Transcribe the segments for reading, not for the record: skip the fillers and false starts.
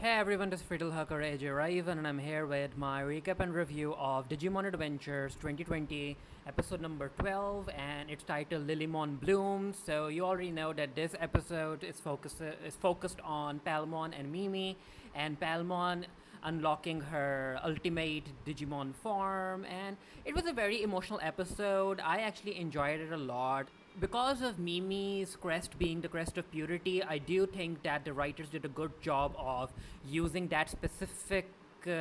Hey everyone, this is Fiddlehacker AJ Raven, and I'm here with my recap and review of Digimon Adventures 2020, episode number 12, and it's titled Lilymon Blooms. So you already know that this episode is focused on Palmon and Mimi, and Palmon unlocking her ultimate Digimon form, and it was a very emotional episode. I actually enjoyed it a lot. Because of Mimi's crest being the crest of purity, I do think that the writers did a good job of using that specific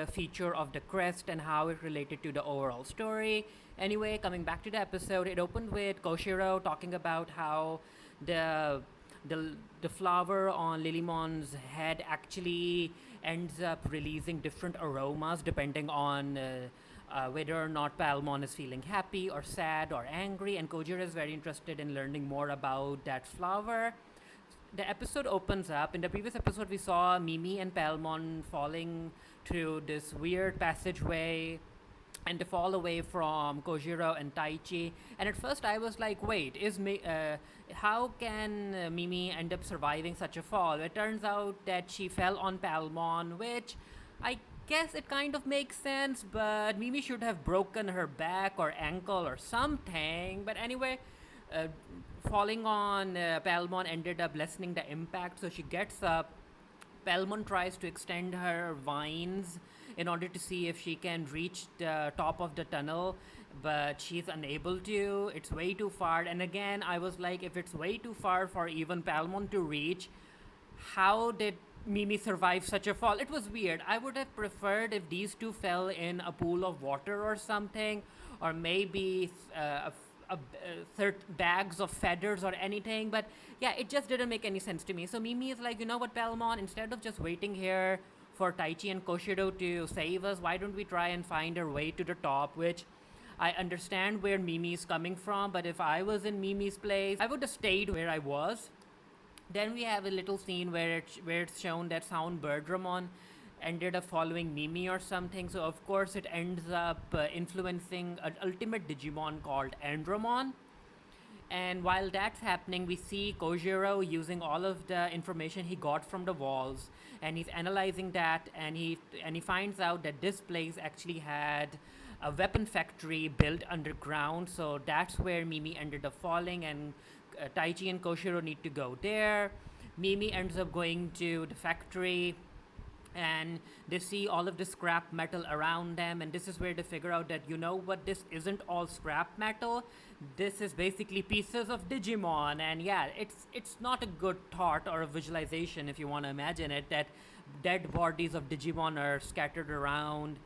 feature of the crest and how it related to the overall story. Anyway, coming back to the episode, it opened with Koshiro talking about how the the flower on Lilymon's head actually ends up releasing different aromas depending on whether or not Palmon is feeling happy or sad or angry, and Kojiro is very interested in learning more about that flower. The episode opens up. In the previous episode, we saw Mimi and Palmon falling through this weird passageway and to fall away from Kojiro and Taichi. And at first, I was like, "Wait, how can Mimi end up surviving such a fall?" It turns out that she fell on Palmon, which I guess it kind of makes sense. But Mimi should have broken her back or ankle or something. But anyway, uh, falling on Palmon ended up lessening the impact, so she gets up. Palmon tries to extend her vines in order to see if she can reach the top of the tunnel, but she's unable to. It's way too far. And again, I was like, if it's way too far for even Palmon to reach, how did Mimi survive such a fall? It was weird. I would have preferred if these two fell in a pool of water or something, or maybe bags of feathers or anything. But yeah, it just didn't make any sense to me. So Mimi is like, you know what, Palmon, instead of just waiting here for Taichi and Koshiro to save us, why don't we try and find our way to the top? Which I understand where Mimi is coming from, but if I was in Mimi's place, I would have stayed where I was. Then we have a little scene where it's shown that Sound Guardramon ended up following Mimi or something. So of course it ends up influencing an ultimate Digimon called Endramon. And while that's happening, we see Kojiro using all of the information he got from the walls, and he's analyzing that, and he finds out that this place actually had a weapon factory built underground. So that's where Mimi ended up falling, and Taichi and Koshiro need to go there. Mimi ends up going to the factory, and they see all of the scrap metal around them, and this is where they figure out that, you know what, this isn't all scrap metal, this is basically pieces of Digimon. And yeah, it's not a good thought or a visualization, if you want to imagine it, that dead bodies of Digimon are scattered around.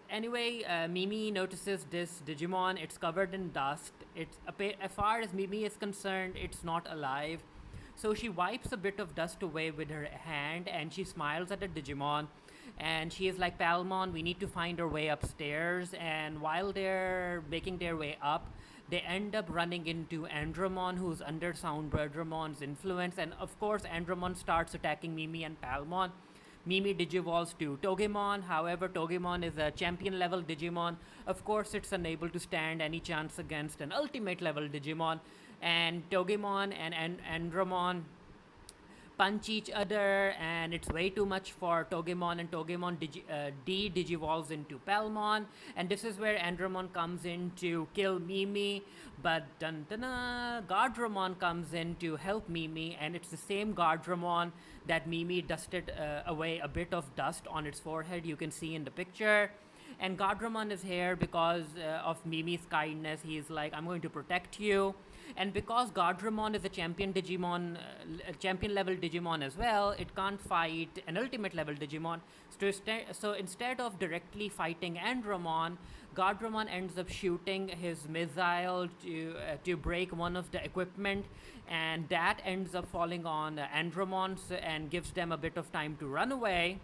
Anyway, Mimi notices this Digimon. It's covered in dust. As far as Mimi is concerned, it's not alive. So she wipes a bit of dust away with her hand, and she smiles at the Digimon. And she is like, Palmon, we need to find our way upstairs. And while they're making their way up, they end up running into Endramon, who's under Sound Guardramon's influence. And of course, Endramon starts attacking Mimi and Palmon. Mimi digivolves to Togemon. However, Togemon is a champion level Digimon. Of course, it's unable to stand any chance against an ultimate level Digimon. And Togemon and Endramon punch each other, and it's way too much for Togemon, and Togemon digivolves into Palmon, and this is where Endramon comes in to kill Mimi, but dun dun Guardramon comes in to help Mimi, and it's the same Guardramon that Mimi dusted away a bit of dust on its forehead, you can see in the picture. And Guardramon is here because of Mimi's kindness. He's like, I'm going to protect you. And because Guardramon is a champion Digimon, champion level Digimon as well, it can't fight an ultimate level Digimon. So instead of directly fighting Endramon, Guardramon ends up shooting his missile to break one of the equipment, and that ends up falling on Endramon and gives them a bit of time to run away.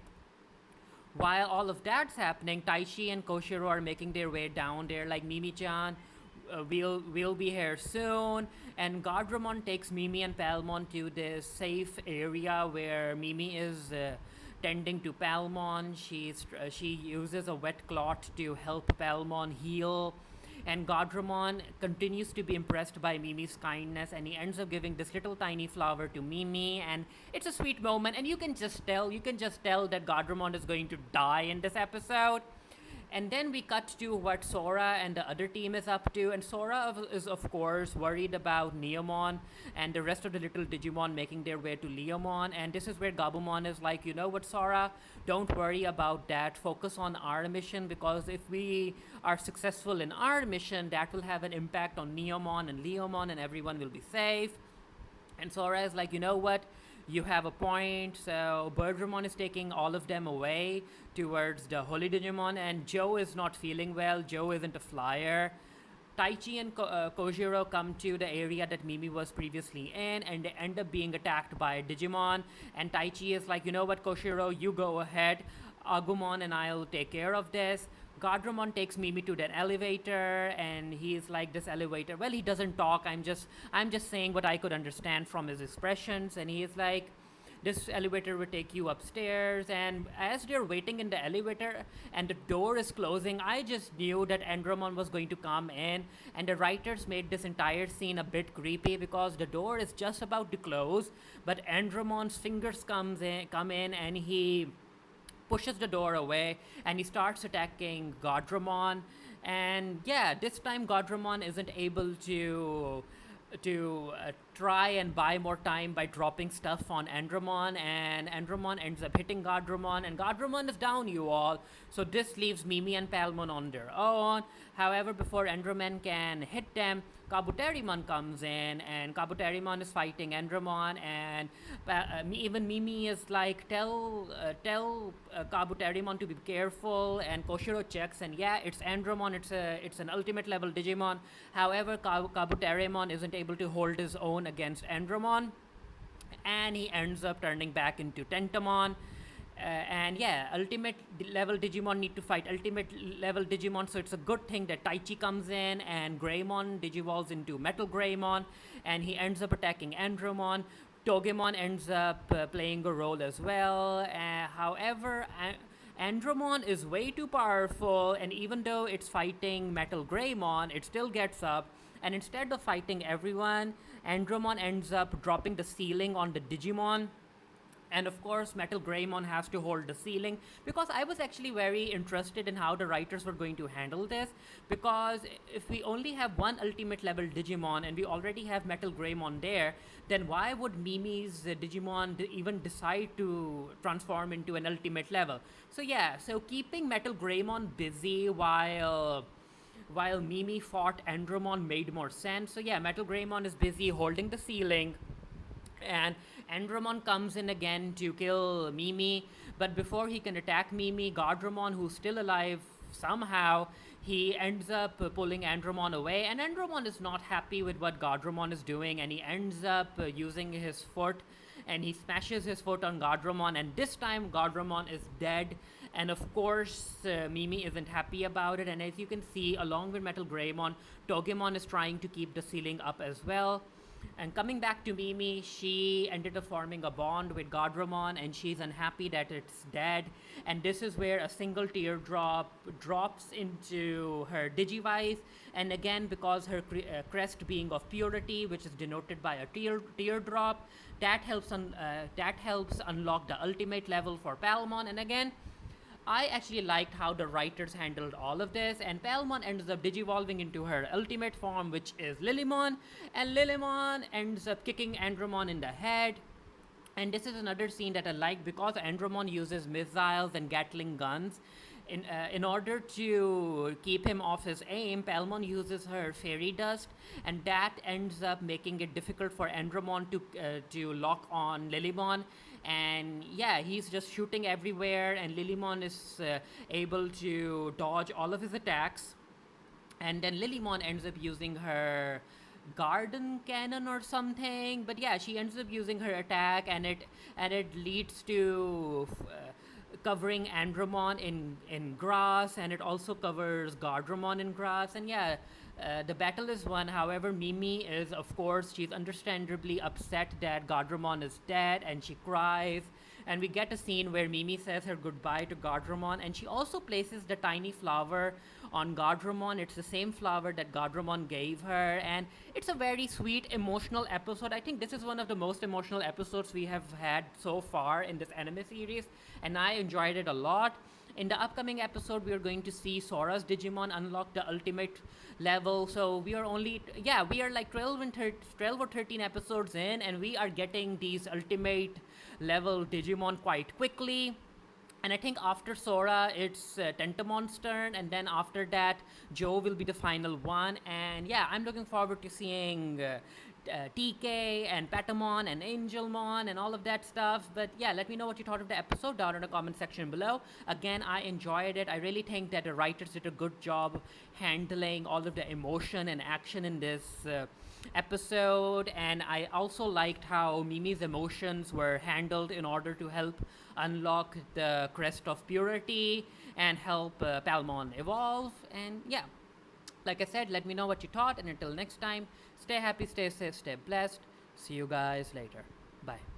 While all of that's happening, Taishi and Koshiro are making their way down. They're like, Mimi-chan, we'll be here soon. And Guardramon takes Mimi and Palmon to this safe area where Mimi is tending to Palmon. She uses a wet cloth to help Palmon heal. And Guardramon continues to be impressed by Mimi's kindness, and he ends up giving this little tiny flower to Mimi, and it's a sweet moment. And you can just tell that Guardramon is going to die in this episode. And then we cut to what Sora and the other team is up to. And Sora is, of course, worried about Neomon and the rest of the little Digimon making their way to Lilymon. And this is where Gabumon is like, you know what, Sora? Don't worry about that. Focus on our mission, because if we are successful in our mission, that will have an impact on Neomon and Lilymon, and everyone will be safe. And Sora is like, you know what? You have a point. So Guardramon is taking all of them away towards the Holy Digimon, and Joe is not feeling well. Joe isn't a flyer. Taichi and Kojiro come to the area that Mimi was previously in, and they end up being attacked by Digimon. And Taichi is like, you know what, Koshiro, you go ahead. Agumon and I'll take care of this. Guardramon takes Mimi to that elevator, and he's like, this elevator. Well, he doesn't talk. I'm just saying what I could understand from his expressions, and he's like, this elevator will take you upstairs. And as they're waiting in the elevator and the door is closing, I just knew that Endramon was going to come in, and the writers made this entire scene a bit creepy because the door is just about to close, but Endramon's fingers come in, and he pushes the door away, and he starts attacking Guardramon. And yeah, this time Guardramon isn't able to try and buy more time by dropping stuff on Endramon, and Endramon ends up hitting Guardramon, and Guardramon is down, you all. So this leaves Mimi and Palmon on their own. However, before Endramon can hit them, Kabuterimon comes in, and Kabuterimon is fighting Endramon, and even Mimi is like, tell Kabuterimon to be careful, and Koshiro checks, and yeah, it's Endramon, it's an ultimate level Digimon. However, Kabuterimon isn't able to hold his own against Endramon, and he ends up turning back into Tentamon. And yeah, ultimate level Digimon need to fight ultimate level Digimon, so it's a good thing that Taichi comes in, and Greymon digivolves into Metal Greymon, and he ends up attacking Endramon. Togemon ends up playing a role as well. However, Endramon is way too powerful, and even though it's fighting Metal Greymon, it still gets up, and instead of fighting everyone, Endramon ends up dropping the ceiling on the Digimon. And of course, Metal Greymon has to hold the ceiling, because I was actually very interested in how the writers were going to handle this, because if we only have one ultimate level Digimon and we already have Metal Greymon there, then why would Mimi's Digimon even decide to transform into an ultimate level? So yeah, so keeping Metal Greymon busy while Mimi fought Endramon made more sense. So yeah, Metal Greymon is busy holding the ceiling, and Endramon comes in again to kill Mimi, but before he can attack Mimi, Guardramon, who's still alive somehow, he ends up pulling Endramon away, and Endramon is not happy with what Guardramon is doing, and he ends up using his foot, and he smashes his foot on Guardramon, and this time Guardramon is dead. And of course, Mimi isn't happy about it, and as you can see, along with Metal Greymon, Togemon is trying to keep the ceiling up as well. And coming back to Mimi, she ended up forming a bond with Guardramon, and she's unhappy that it's dead. And this is where a single teardrop drops into her Digivice. And again, because her crest being of purity, which is denoted by a teardrop, that helps unlock the ultimate level for Palmon. And again, I actually liked how the writers handled all of this, and Palmon ends up digivolving into her ultimate form, which is Lilymon, and Lilymon ends up kicking Endramon in the head. And this is another scene that I like, because Endramon uses missiles and Gatling guns. In order to keep him off his aim, Palmon uses her fairy dust, and that ends up making it difficult for Endramon to lock on Lilymon. And yeah, he's just shooting everywhere, and Lilymon is able to dodge all of his attacks. And then Lilymon ends up using her garden cannon or something, but yeah, she ends up using her attack, and it leads to covering Endramon in grass, and it also covers Guardramon in grass. And yeah, the battle is won. However, Mimi is, of course, she's understandably upset that Guardramon is dead, and she cries. and we get a scene where Mimi says her goodbye to Guardramon, and she also places the tiny flower on Guardramon. It's the same flower that Guardramon gave her, and it's a very sweet, emotional episode. I think this is one of the most emotional episodes we have had so far in this anime series, and I enjoyed it a lot. In the upcoming episode, we are going to see Sora's Digimon unlock the ultimate level. So we are only, yeah, we are like 12 or 13 episodes in, and we are getting these ultimate level Digimon quite quickly. And I think after Sora, it's Tentamon's turn, and then after that, Joe will be the final one. And yeah, I'm looking forward to seeing TK and Patamon and Angelmon and all of that stuff. But yeah, let me know what you thought of the episode down in the comment section below. Again, I enjoyed it. I really think that the writers did a good job handling all of the emotion and action in this episode, and I also liked how Mimi's emotions were handled in order to help unlock the crest of purity and help Palmon evolve. And yeah, like I said, let me know what you thought, and until next time, stay happy, stay safe, stay blessed. See you guys later. Bye.